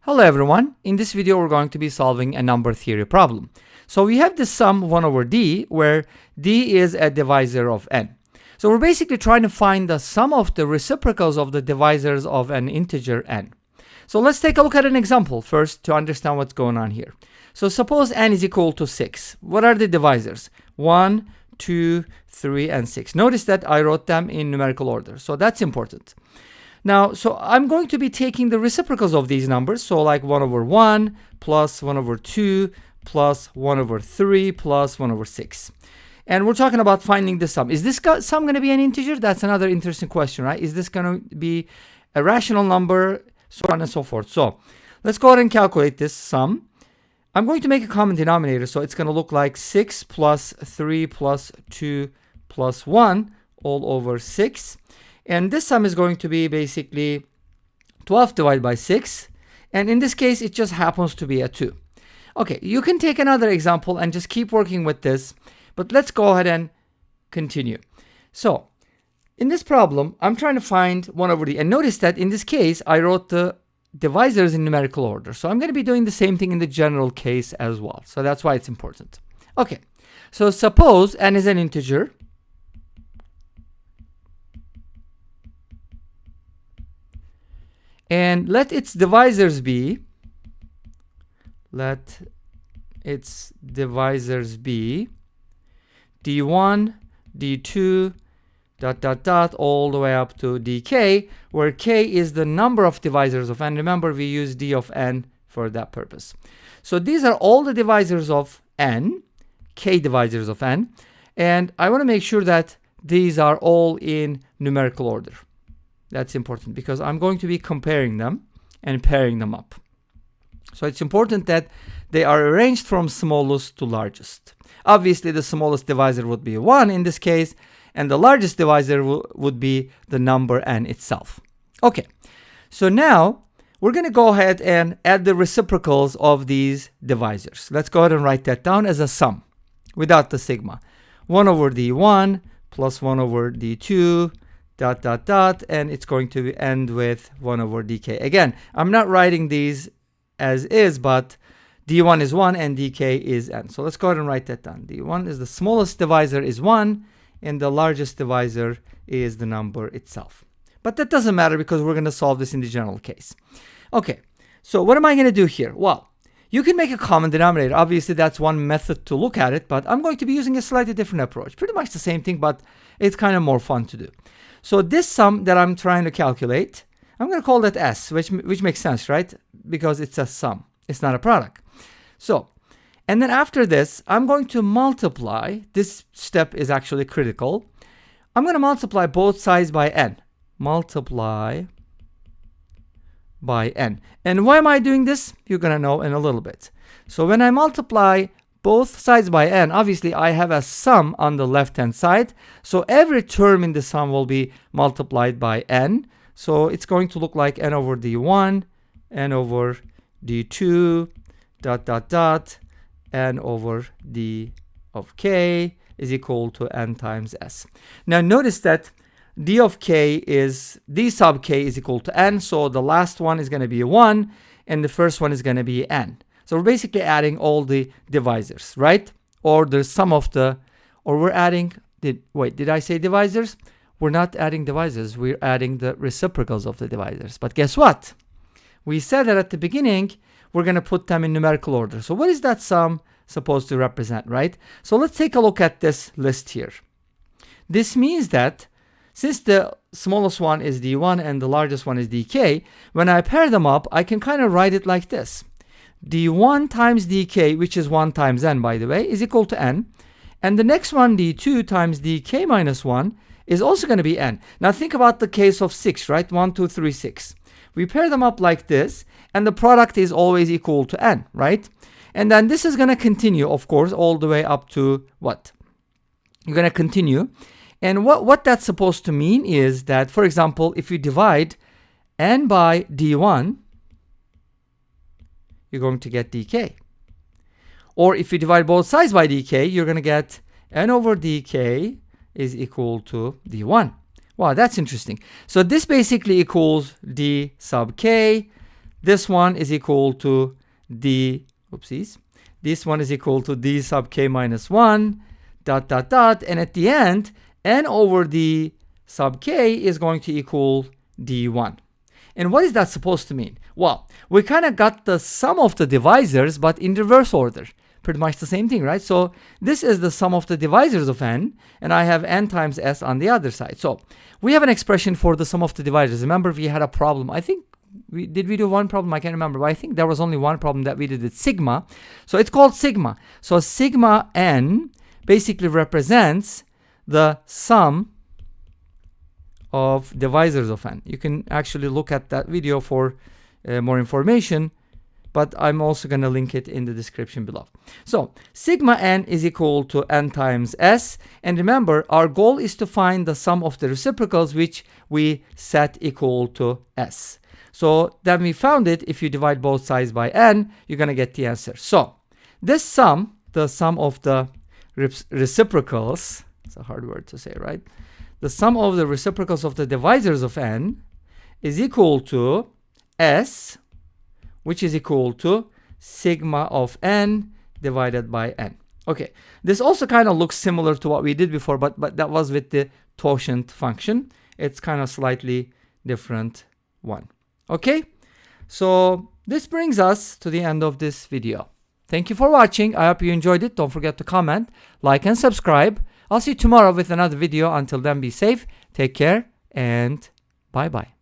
Hello everyone, in this video we're going to be solving a number theory problem. So we have this sum 1 over d where d is a divisor of n. So we're basically trying to find the sum of the reciprocals of the divisors of an integer n. So let's take a look at an example first to understand what's going on here. So suppose n is equal to 6. What are the divisors? 1, 2, 3, and 6. Notice that I wrote them in numerical order, so that's important. Now, so I'm going to be taking the reciprocals of these numbers. So like 1 over 1 plus 1 over 2 plus 1 over 3 plus 1 over 6. And we're talking about finding the sum. Is this sum going to be an integer? That's another interesting question, right? Is this going to be a rational number? So on and so forth. So let's go ahead and calculate this sum. I'm going to make a common denominator. So it's going to look like 6 plus 3 plus 2 plus 1 all over 6. And this sum is going to be basically 12 divided by 6. And in this case, it just happens to be a 2. Okay, you can take another example and just keep working with this. But let's go ahead and continue. So in this problem, I'm trying to find 1 over d. And notice that in this case, I wrote the divisors in numerical order. So I'm going to be doing the same thing in the general case as well. So that's why it's important. Okay, so suppose n is an integer. And let its divisors be d1, d2, all the way up to dk, where k is the number of divisors of n. Remember, we use d of n for that purpose. So these are all the divisors of n, k divisors of n. And I want to make sure that these are all in numerical order. That's important because I'm going to be comparing them and pairing them up. So it's important that they are arranged from smallest to largest. Obviously, the smallest divisor would be 1 in this case, and the largest divisor would be the number n itself. Okay, so now we're going to go ahead and add the reciprocals of these divisors. Let's go ahead and write that down as a sum without the sigma. 1 over d1 plus 1 over d2 and it's going to end with 1 over dk. Again, I'm not writing these as is, but d1 is 1 and dk is n. So let's go ahead and write that down. d1 is the smallest divisor is 1 and the largest divisor is the number itself. But that doesn't matter because we're going to solve this in the general case. Okay, so what am I going to do here? Well, you can make a common denominator. Obviously, that's one method to look at it, but I'm going to be using a slightly different approach. Pretty much the same thing, but it's kind of more fun to do. So this sum that I'm trying to calculate, I'm going to call that S, which makes sense, right? Because it's a sum. It's not a product. So, and then after this, I'm going to multiply. This step is actually critical. I'm going to multiply both sides by n. Multiply by n. And why am I doing this? You're going to know in a little bit. So when I multiply both sides by n, obviously I have a sum on the left hand side, so every term in the sum will be multiplied by n. So it's going to look like n over d1, n over d2, n over d of k is equal to n times s. Now notice that d sub k is equal to n, so the last one is going to be 1 and the first one is going to be n. So we're basically adding all the divisors, right? Or the sum of the, or we're adding, did I say divisors? We're not adding divisors, we're adding the reciprocals of the divisors. But guess what? We said that at the beginning, we're going to put them in numerical order. So what is that sum supposed to represent, right? So let's take a look at this list here. This means that since the smallest one is d1 and the largest one is dk, when I pair them up, I can kind of write it like this. d1 times dk, which is 1 times n, by the way, is equal to n. And the next one, d2 times dk minus 1, is also going to be n. Now think about the case of 6, right? 1, 2, 3, 6. We pair them up like this, and the product is always equal to n, right? And then this is going to continue, of course, all the way up to what? You're going to continue. And what that's supposed to mean is that, for example, if you divide n by d1, you're going to get dk. Or if you divide both sides by dk, you're going to get n over dk is equal to d1. Wow, that's interesting. So this basically equals d sub k this one is equal to d, oopsies, this one is equal to d sub k minus 1, dot, dot, dot, and at the end, n over d sub k is going to equal d1. And what is that supposed to mean? Well, we kind of got the sum of the divisors, but in reverse order. Pretty much the same thing, right? So this is the sum of the divisors of n, and I have n times s on the other side. So we have an expression for the sum of the divisors. Remember, we had a problem. I think we do one problem? I can't remember, but I think there was only one problem that we did with sigma. So it's called sigma. So sigma n basically represents the sum of divisors of n. You can actually look at that video for more information, but I'm also going to link it in the description below. So sigma n is equal to n times s, and remember, our goal is to find the sum of the reciprocals, which we set equal to s. So then we found it. If you divide both sides by n, you're going to get the answer. So this sum, the sum of the reciprocals, it's a hard word to say, right? The sum of the reciprocals of the divisors of n is equal to s, which is equal to sigma of n divided by n. Okay, this also kind of looks similar to what we did before, but that was with the tangent function. It's kind of slightly different one. Okay, so this brings us to the end of this video. Thank you for watching. I hope you enjoyed it. Don't forget to comment, like, and subscribe. I'll see you tomorrow with another video. Until then, be safe, take care, and bye-bye.